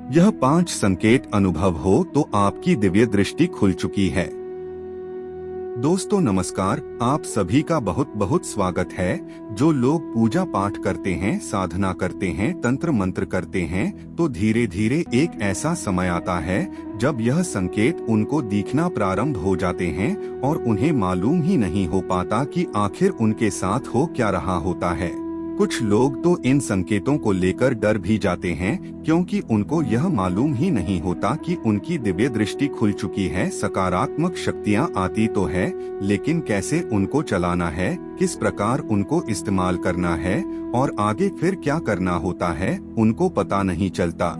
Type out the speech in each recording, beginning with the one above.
यह 5 संकेत अनुभव हो तो आपकी दिव्य दृष्टि खुल चुकी है। दोस्तों नमस्कार, आप सभी का बहुत बहुत स्वागत है। जो लोग पूजा पाठ करते हैं, साधना करते हैं, तंत्र मंत्र करते हैं, तो धीरे धीरे एक ऐसा समय आता है जब यह संकेत उनको दिखना प्रारंभ हो जाते हैं और उन्हें मालूम ही नहीं हो पाता कि आखिर उनके साथ हो क्या रहा होता है। कुछ लोग तो इन संकेतों को लेकर डर भी जाते हैं, क्योंकि उनको यह मालूम ही नहीं होता कि उनकी दिव्य दृष्टि खुल चुकी है। सकारात्मक शक्तियां आती तो है, लेकिन कैसे उनको चलाना है, किस प्रकार उनको इस्तेमाल करना है और आगे फिर क्या करना होता है, उनको पता नहीं चलता,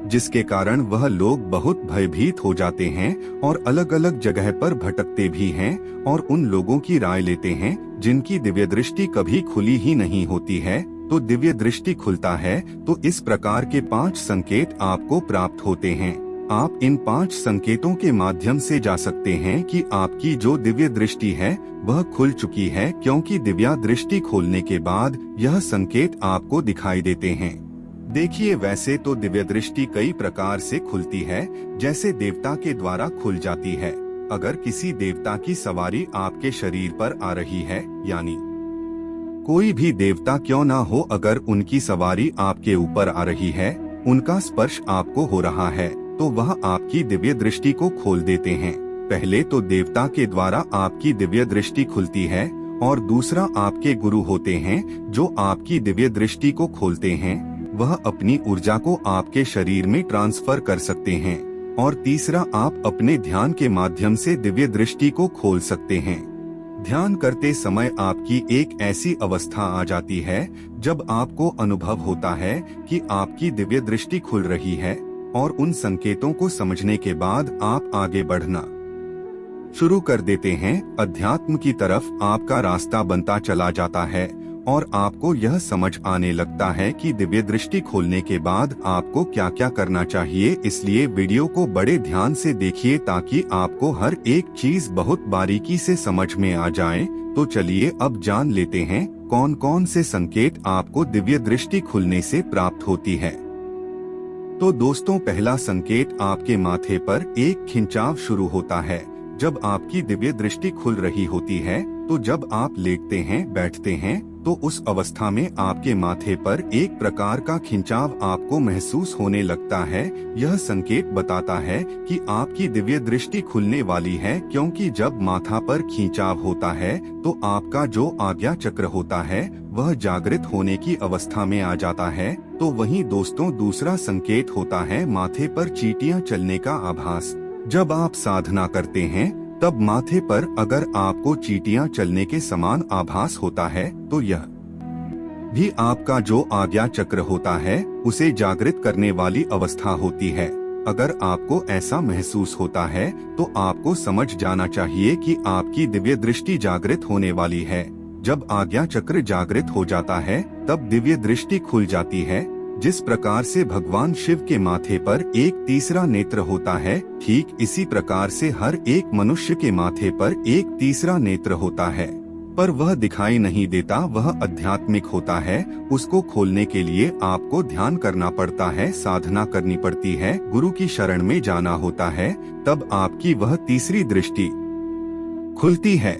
जिसके कारण वह लोग बहुत भयभीत हो जाते हैं और अलग अलग जगह पर भटकते भी हैं और उन लोगों की राय लेते हैं जिनकी दिव्य दृष्टि कभी खुली ही नहीं होती है। तो दिव्य दृष्टि खुलता है तो इस प्रकार के 5 संकेत आपको प्राप्त होते हैं। आप इन 5 संकेतों के माध्यम से जा सकते हैं कि आपकी जो दिव्य दृष्टि है वह खुल चुकी है, क्योंकि दिव्या दृष्टि खोलने के बाद यह संकेत आपको दिखाई देते हैं। देखिए, वैसे तो दिव्य दृष्टि कई प्रकार से खुलती है, जैसे देवता के द्वारा खुल जाती है। अगर किसी देवता की सवारी आपके शरीर पर आ रही है, यानी कोई भी देवता क्यों ना हो, अगर उनकी सवारी आपके ऊपर आ रही है, उनका स्पर्श आपको हो रहा है, तो वह आपकी दिव्य दृष्टि को खोल देते हैं। पहले तो देवता के द्वारा आपकी दिव्य दृष्टि खुलती है और दूसरा आपके गुरु होते हैं जो आपकी दिव्य दृष्टि को खोलते हैं। वह अपनी ऊर्जा को आपके शरीर में ट्रांसफर कर सकते हैं। और तीसरा, आप अपने ध्यान के माध्यम से दिव्य दृष्टि को खोल सकते हैं। ध्यान करते समय आपकी एक ऐसी अवस्था आ जाती है जब आपको अनुभव होता है कि आपकी दिव्य दृष्टि खुल रही है, और उन संकेतों को समझने के बाद आप आगे बढ़ना शुरू कर देते हैं। अध्यात्म की तरफ आपका रास्ता बनता चला जाता है और आपको यह समझ आने लगता है कि दिव्य दृष्टि खोलने के बाद आपको क्या क्या करना चाहिए। इसलिए वीडियो को बड़े ध्यान से देखिए ताकि आपको हर एक चीज बहुत बारीकी से समझ में आ जाए। तो चलिए अब जान लेते हैं कौन कौन से संकेत आपको दिव्य दृष्टि खुलने से प्राप्त होती है। तो दोस्तों, पहला संकेत आपके माथे पर एक खिंचाव शुरू होता है। जब आपकी दिव्य दृष्टि खुल रही होती है तो जब आप लेटते हैं, बैठते हैं, तो उस अवस्था में आपके माथे पर एक प्रकार का खिंचाव आपको महसूस होने लगता है। यह संकेत बताता है कि आपकी दिव्य दृष्टि खुलने वाली है, क्योंकि जब माथा पर खिंचाव होता है तो आपका जो आज्ञा चक्र होता है वह जागृत होने की अवस्था में आ जाता है। तो वहीं दोस्तों, दूसरा संकेत होता है माथे पर चींटियां चलने का आभास। जब आप साधना करते हैं तब माथे पर अगर आपको चींटियां चलने के समान आभास होता है तो यह भी आपका जो आज्ञा चक्र होता है उसे जागृत करने वाली अवस्था होती है। अगर आपको ऐसा महसूस होता है तो आपको समझ जाना चाहिए कि आपकी दिव्य दृष्टि जागृत होने वाली है। जब आज्ञा चक्र जागृत हो जाता है तब दिव्य दृष्टि खुल जाती है। जिस प्रकार से भगवान शिव के माथे पर एक तीसरा नेत्र होता है, ठीक इसी प्रकार से हर एक मनुष्य के माथे पर एक तीसरा नेत्र होता है, पर वह दिखाई नहीं देता, वह आध्यात्मिक होता है। उसको खोलने के लिए आपको ध्यान करना पड़ता है, साधना करनी पड़ती है, गुरु की शरण में जाना होता है, तब आपकी वह तीसरी दृष्टि खुलती है।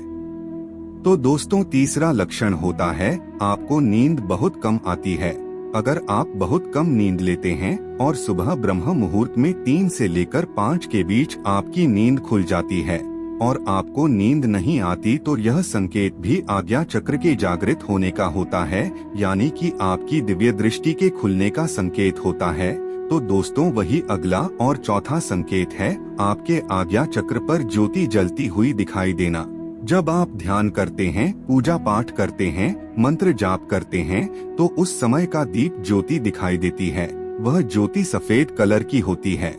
तो दोस्तों, तीसरा लक्षण होता है आपको नींद बहुत कम आती है। अगर आप बहुत कम नींद लेते हैं और सुबह ब्रह्म मुहूर्त में 3 से लेकर 5 के बीच आपकी नींद खुल जाती है और आपको नींद नहीं आती, तो यह संकेत भी आज्ञा चक्र के जागृत होने का होता है, यानी कि आपकी दिव्य दृष्टि के खुलने का संकेत होता है। तो दोस्तों, वही अगला और चौथा संकेत है आपके आज्ञा चक्र पर ज्योति जलती हुई दिखाई देना। जब आप ध्यान करते हैं, पूजा पाठ करते हैं, मंत्र जाप करते हैं, तो उस समय का दीप ज्योति दिखाई देती है। वह ज्योति सफेद कलर की होती है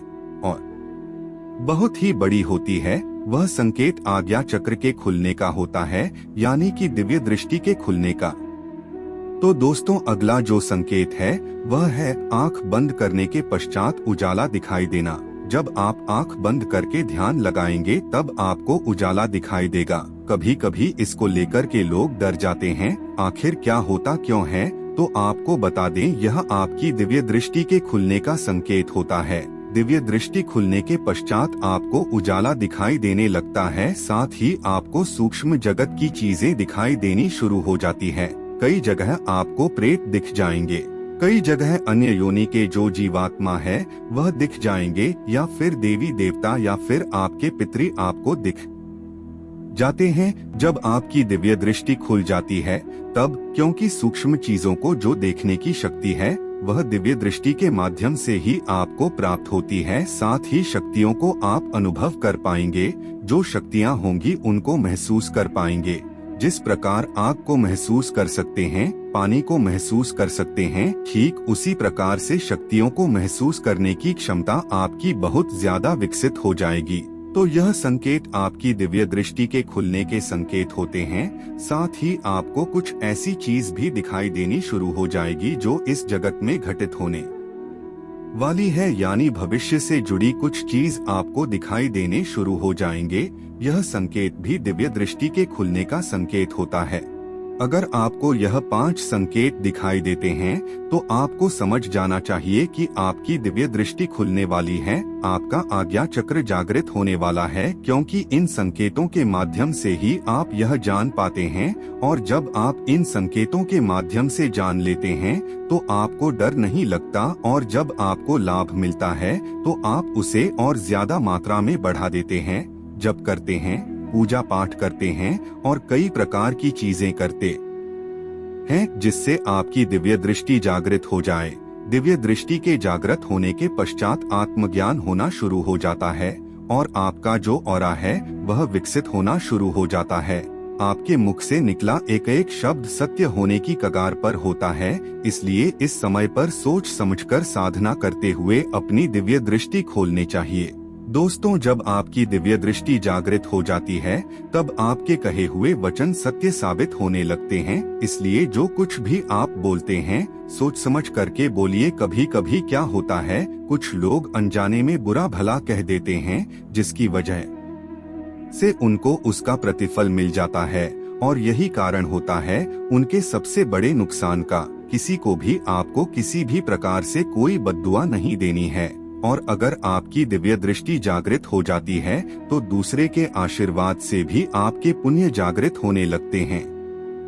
और बहुत ही बड़ी होती है। वह संकेत आज्ञा चक्र के खुलने का होता है, यानी कि दिव्य दृष्टि के खुलने का। तो दोस्तों, अगला जो संकेत है वह है आंख बंद करने के पश्चात उजाला दिखाई देना। जब आप आंख बंद करके ध्यान लगाएंगे तब आपको उजाला दिखाई देगा। कभी कभी इसको लेकर के लोग डर जाते हैं, आखिर क्या होता क्यों है, तो आपको बता दें, यह आपकी दिव्य दृष्टि के खुलने का संकेत होता है। दिव्य दृष्टि खुलने के पश्चात आपको उजाला दिखाई देने लगता है, साथ ही आपको सूक्ष्म जगत की चीजें दिखाई देनी शुरू हो जाती है। कई जगह आपको प्रेत दिख जाएंगे, कई जगह अन्य योनि के जो जीवात्मा है वह दिख जाएंगे, या फिर देवी देवता या फिर आपके पितृ आपको दिख जाते हैं। जब आपकी दिव्य दृष्टि खुल जाती है तब, क्योंकि सूक्ष्म चीजों को जो देखने की शक्ति है वह दिव्य दृष्टि के माध्यम से ही आपको प्राप्त होती है, साथ ही शक्तियों को आप अनुभव कर पाएंगे। जो शक्तियां होंगी उनको महसूस कर पाएंगे। जिस प्रकार आग को महसूस कर सकते हैं, पानी को महसूस कर सकते हैं, ठीक उसी प्रकार से शक्तियों को महसूस करने की क्षमता आपकी बहुत ज्यादा विकसित हो जाएगी। तो यह संकेत आपकी दिव्य दृष्टि के खुलने के संकेत होते हैं। साथ ही आपको कुछ ऐसी चीज भी दिखाई देनी शुरू हो जाएगी जो इस जगत में घटित होने वाली है, यानी भविष्य से जुड़ी कुछ चीज आपको दिखाई देने शुरू हो जाएंगे। यह संकेत भी दिव्य दृष्टि के खुलने का संकेत होता है। अगर आपको यह 5 संकेत दिखाई देते हैं तो आपको समझ जाना चाहिए कि आपकी दिव्य दृष्टि खुलने वाली है, आपका आज्ञा चक्र जागृत होने वाला है, क्योंकि इन संकेतों के माध्यम से ही आप यह जान पाते हैं। और जब आप इन संकेतों के माध्यम से जान लेते हैं तो आपको डर नहीं लगता, और जब आपको लाभ मिलता है तो आप उसे और ज्यादा मात्रा में बढ़ा देते हैं। जब करते हैं, पूजा पाठ करते हैं और कई प्रकार की चीजें करते हैं जिससे आपकी दिव्य दृष्टि जागृत हो जाए। दिव्य दृष्टि के जागृत होने के पश्चात आत्मज्ञान होना शुरू हो जाता है और आपका जो ऑरा है वह विकसित होना शुरू हो जाता है। आपके मुख से निकला एक एक शब्द सत्य होने की कगार पर होता है। इसलिए इस समय पर सोच समझकर साधना करते हुए अपनी दिव्य दृष्टि खोलनी चाहिए। दोस्तों, जब आपकी दिव्य दृष्टि जागृत हो जाती है तब आपके कहे हुए वचन सत्य साबित होने लगते हैं। इसलिए जो कुछ भी आप बोलते हैं सोच समझ करके बोलिए। कभी कभी क्या होता है, कुछ लोग अनजाने में बुरा भला कह देते हैं जिसकी वजह से उनको उसका प्रतिफल मिल जाता है, और यही कारण होता है उनके सबसे बड़े नुकसान का। किसी को भी आपको किसी भी प्रकार से कोई बद्दुआ नहीं देनी है, और अगर आपकी दिव्य दृष्टि जागृत हो जाती है तो दूसरे के आशीर्वाद से भी आपके पुण्य जागृत होने लगते हैं।